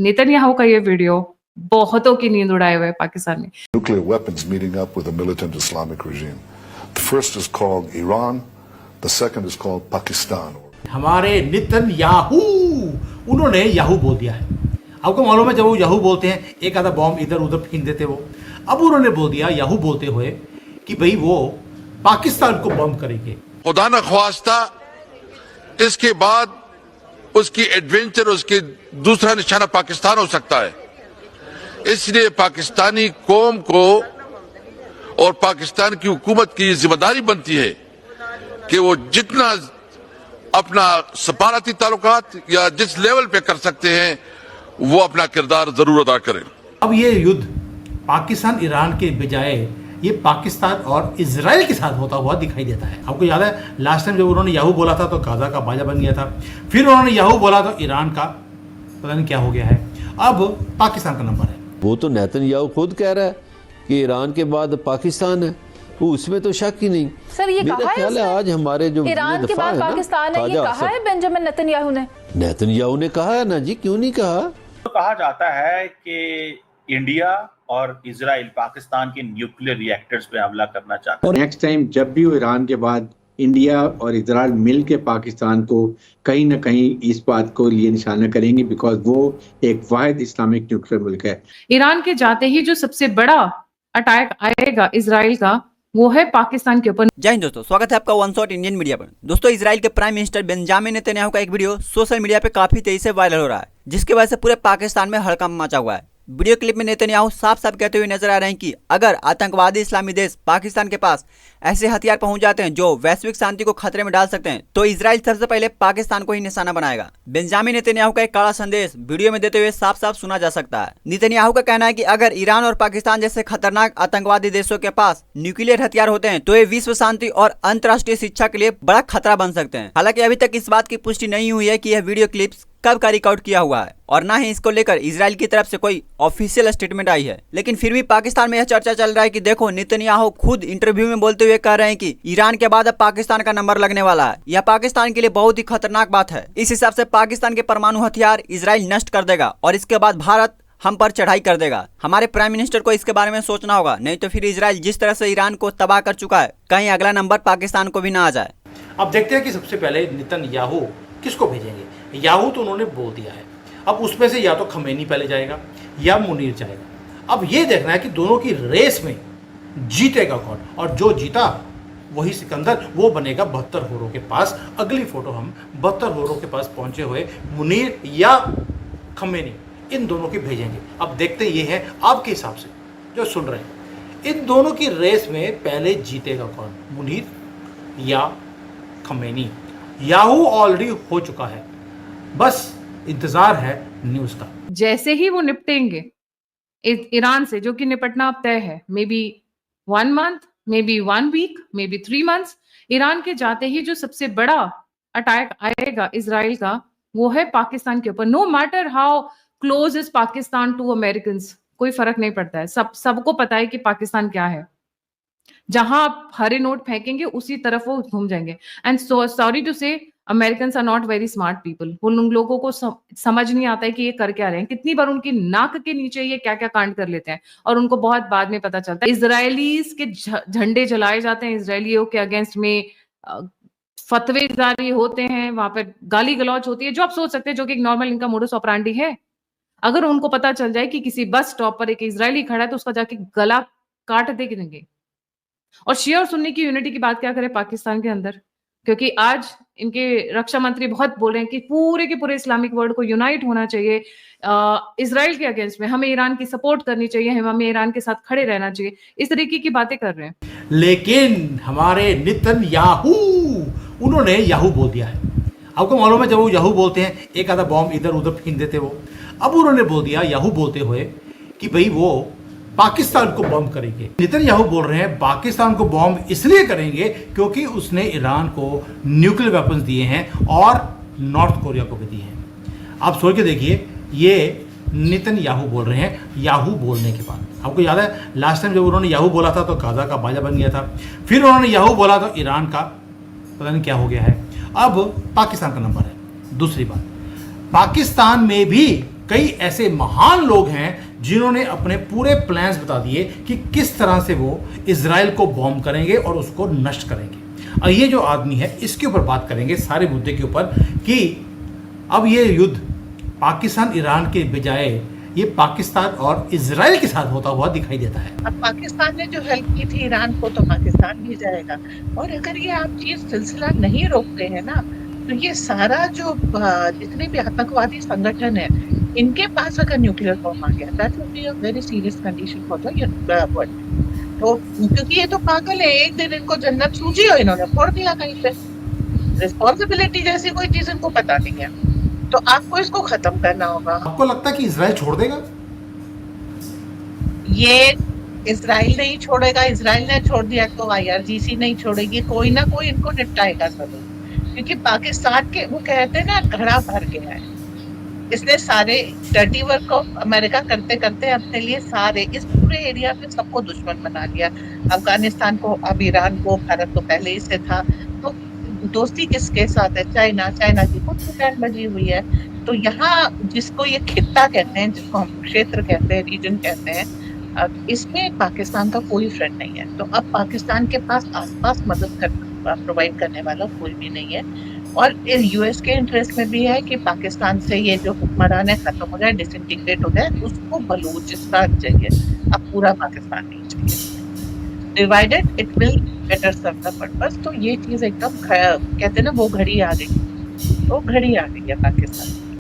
Netanyahu का ये video बहुतों की नींद उड़ाए हुए पाकिस्तान में। Nuclear weapons meeting up with a militant Islamic regime. The first is called Iran, the second is called Pakistan. हमारे नेतन्याहू, उन्होंने याहू बोल दिया है। आपको मालूम है जब वो याहू बोलते हैं एक आधा बॉम्ब इधर उधर फेंक देते वो। अब उन्होंने बोल दिया याहू बोलते हुए कि भाई वो पाकिस्तान को बम करेंगे। खुदा न ख्वास्ता इसके बाद उसकी एडवेंचर, उसकी दूसरा निशाना पाकिस्तान हो सकता है। इसलिए पाकिस्तानी कौम को और पाकिस्तान की हुकूमत की जिम्मेदारी बनती है कि वो जितना अपना सफारती ताल्लुकात या जिस लेवल पे कर सकते हैं वो अपना किरदार जरूर अदा करें। अब ये युद्ध पाकिस्तान ईरान के बजाय ये पाकिस्तान और इजराइल के साथ होता हुआ दिखाई देता है। आपको याद है लास्ट टाइम जब उन्होंने याहू बोला था तो गाजा का बाजा बन गया था, फिर उन्होंने याहू बोला तो ईरान का पता नहीं क्या हो गया है। अब पाकिस्तान का नंबर है। वो तो नेतन्याहू खुद कह रहा है कि ईरान के बाद पाकिस्तान है, वो उसमें तो शक ही नहीं। सर ये कहा है उसने, आज हमारे जो ईरान के बाद पाकिस्तान है, ये कहा है बेंजामिन नेतन्याहू ने। नेतन्याहू ने कहा है ना जी, क्यों नहीं कहा। तो कहा जाता है कि इंडिया और इजराइल पाकिस्तान के न्यूक्लियर रिएक्टर्स पे हमला करना चाहता है। नेक्स्ट टाइम जब भी वो ईरान के बाद इंडिया और इजराइल मिल के पाकिस्तान को कहीं ना कहीं इस बात को लिए निशाना करेंगे, बिकॉज वो एक वाहिद इस्लामिक न्यूक्लियर मुल्क है। ईरान के जाते ही जो सबसे बड़ा अटैक आएगा इजराइल का वो है पाकिस्तान के ऊपर। जय हिंद दोस्तों, स्वागत है आपका वन शॉट इंडियन मीडिया पर। दोस्तों, इजराइल के प्राइम मिनिस्टर बेंजामिन नेतन्याहू का एक वीडियो सोशल मीडिया पे काफी तेजी से वायरल हो रहा है, जिसकी वजह से पूरे पाकिस्तान में हड़कंप मचा हुआ है। वीडियो क्लिप में नेतन्याहू साफ साफ कहते हुए नजर आ रहे हैं कि अगर आतंकवादी इस्लामी देश पाकिस्तान के पास ऐसे हथियार पहुंच जाते हैं जो वैश्विक शांति को खतरे में डाल सकते हैं तो इजराइल सबसे पहले पाकिस्तान को ही निशाना बनाएगा। बेंजामिन नेतन्याहू का एक कड़ा संदेश वीडियो में देते हुए साफ साफ सुना जा सकता है। नेतन्याहू का कहना है कि अगर ईरान और पाकिस्तान जैसे खतरनाक आतंकवादी देशों के पास न्यूक्लियर हथियार होते हैं तो ये विश्व शांति और अंतर्राष्ट्रीय शिक्षा के लिए बड़ा खतरा बन सकते हैं। हालांकि अभी तक इस बात की पुष्टि नहीं हुई है कि यह वीडियो क्लिप्स कब का रिकॉर्ड किया हुआ है और ना ही इसको लेकर इजराइल की तरफ से कोई ऑफिशियल स्टेटमेंट आई है। लेकिन फिर भी पाकिस्तान में यह चर्चा चल रहा है कि देखो, नेतन्याहू खुद इंटरव्यू में बोलते हुए कह रहे हैं कि ईरान के बाद अब पाकिस्तान का नंबर लगने वाला है। यह पाकिस्तान के लिए बहुत ही खतरनाक बात है। इस हिसाब से पाकिस्तान के परमाणु हथियार इजराइल नष्ट कर देगा और इसके बाद भारत हम पर चढ़ाई कर देगा। हमारे प्राइम मिनिस्टर को इसके बारे में सोचना होगा, नहीं तो फिर इजराइल जिस तरह से ईरान को तबाह कर चुका है कहीं अगला नंबर पाकिस्तान को भी ना आ जाए। अब देखते हैं कि सबसे पहले नेतन्याहू किसको भेजेंगे। याहू तो उन्होंने बोल दिया है, अब उसमें से या तो खमेनी पहले जाएगा या मुनीर जाएगा। अब ये देखना है कि दोनों की रेस में जीतेगा कौन, और जो जीता वही सिकंदर, वो बनेगा 72 होरों के पास। अगली फोटो हम 72 होरों के पास पहुंचे हुए मुनीर या खमेनी, इन दोनों की भेजेंगे। अब देखते ये है आपके हिसाब से जो सुन रहे हैं, इन दोनों की रेस में पहले जीतेगा कौन, मुनीर या खमेनी। याहू ऑलरेडी हो चुका है, बस इंतजार है न्यूज का। जैसे ही वो निपटेंगे ईरान से, जो कि निपटना अब तय है, may be 1 month, may be 1 week, may be 3 months, Iran के जाते ही जो सबसे बड़ा अटैक आएगा इजराइल का वो है पाकिस्तान के ऊपर। No matter how close is Pakistan to Americans, कोई फर्क नहीं पड़ता है। सबको पता है कि पाकिस्तान क्या है। जहां आप हरे नोट फेंकेंगे उसी तरफ वो घूम जाएंगे। And sorry to say, Americans are not very smart people. उन लोगों को समझ नहीं आता है कि ये कर क्या रहे हैं। कितनी बार उनकी नाक के नीचे ये क्या क्या कांड कर लेते हैं और उनको बहुत बाद में पता चलता है। इजरायलीज के झंडे जलाए जाते हैं, इजरायलियों के अगेंस्ट में फतवे जारी होते हैं, वहां पर गाली गलौज होती है, जो आप सोच सकते हैं, जो कि एक नॉर्मल इनका मोडस ऑपरेंडी है। अगर उनको पता चल जाए कि किसी बस स्टॉप पर एक इजरायली खड़ा है तो उसका जाके गला काट देंगे। और शिया और सुन्नी की यूनिटी की बात क्या करें पाकिस्तान के अंदर, क्योंकि आज इनके रक्षा मंत्री बहुत बोल रहे हैं कि पूरे के पूरे इस्लामिक वर्ल्ड को यूनाइट होना चाहिए इजराइल के अगेंस्ट में, हमें ईरान की सपोर्ट करनी चाहिए, हमें ईरान के साथ खड़े रहना चाहिए, इस तरीके की बातें कर रहे हैं। लेकिन हमारे नेतन्याहू, उन्होंने याहू बोल दिया है। आपको मालूम है जब वो याहू बोलते हैं एक आधा बॉम्ब इधर उधर फेंक देते वो। अब उन्होंने बोल दिया याहू बोलते हुए कि भाई वो पाकिस्तान को बॉम्ब करेंगे। नेतन्याहू बोल रहे हैं पाकिस्तान को बॉम्ब इसलिए करेंगे क्योंकि उसने ईरान को न्यूक्लियर वेपन्स दिए हैं और नॉर्थ कोरिया को भी दिए हैं। आप सोच के देखिए, ये नेतन्याहू बोल रहे हैं याहू बोलने के बाद। आपको याद है लास्ट टाइम जब उन्होंने याहू बोला था तो गाजा का बाजा बन गया था, फिर उन्होंने याहू बोला तो ईरान का पता नहीं क्या हो गया है। अब पाकिस्तान का नंबर है। दूसरी बात, पाकिस्तान में भी कई ऐसे महान लोग हैं जिन्होंने अपने पूरे प्लान्स बता दिए कि किस तरह से वो इजराइल को बॉम्ब करेंगे और उसको नष्ट करेंगे। और ये जो आदमी है इसके ऊपर बात करेंगे सारे मुद्दे के ऊपर कि अब ये युद्ध पाकिस्तान ईरान के बजाय ये पाकिस्तान और इजराइल के साथ होता हुआ दिखाई देता है। अब पाकिस्तान ने जो हेल्प की थी ईरान को तो पाकिस्तान भी जाएगा, और अगर ये आप चीज सिलसिला नहीं रोकते हैं ना तो ये सारा जो जितने भी आतंकवादी संगठन है इनके पास अगर न्यूक्लियर बॉम्ब आ गया that will be a very serious condition for the world. तो क्योंकि ये तो पागल है, एक दिन इनको जन्नत सूझी और इन्होंने फोड़ दिया कहीं पे। रिस्पॉन्सिबिलिटी जैसी कोई चीज इनको पता नहीं है, तो आपको इसको खत्म करना होगा। आपको लगता है कि इजराइल छोड़ देगा? ये इजराइल नहीं छोड़ेगा, इजराइल ने छोड़ दिया तो IRGC नहीं छोड़ेगी, कोई ना कोई इनको निपटाएगा जरूर। क्योंकि पाकिस्तान के वो कहते हैं ना घड़ा भर गया है, इसने सारे डर्टी वर्क को अमेरिका करते करते अपने लिए सारे इस पूरे एरिया में सबको दुश्मन बना लिया। अफगानिस्तान को, अब ईरान को, भारत तो पहले ही से था, तो दोस्ती किसके साथ है? चाइना की खुद की पैर लगी हुई है। तो यहाँ जिसको ये खित्ता कहते हैं, जिसको हम क्षेत्र कहते हैं, रीजन कहते हैं, इसमें पाकिस्तान का कोई फ्रेंड नहीं है। तो अब पाकिस्तान के पास आसपास मदद प्रोवाइड करने वाला कोई भी नहीं है, और US के इंटरेस्ट में भी है कि पाकिस्तान से ये जो हुक्मरान है खत्म हो जाए, डिसइंटीग्रेट हो जाए, उसको बलूचिस्तान चाहिए, अब पूरा पाकिस्तान नहीं चाहिए। Divided it will better serve the purpose. तो ये चीज एकदम कहते हैं ना वो घड़ी आ गई, तो घड़ी आ गई है पाकिस्तान।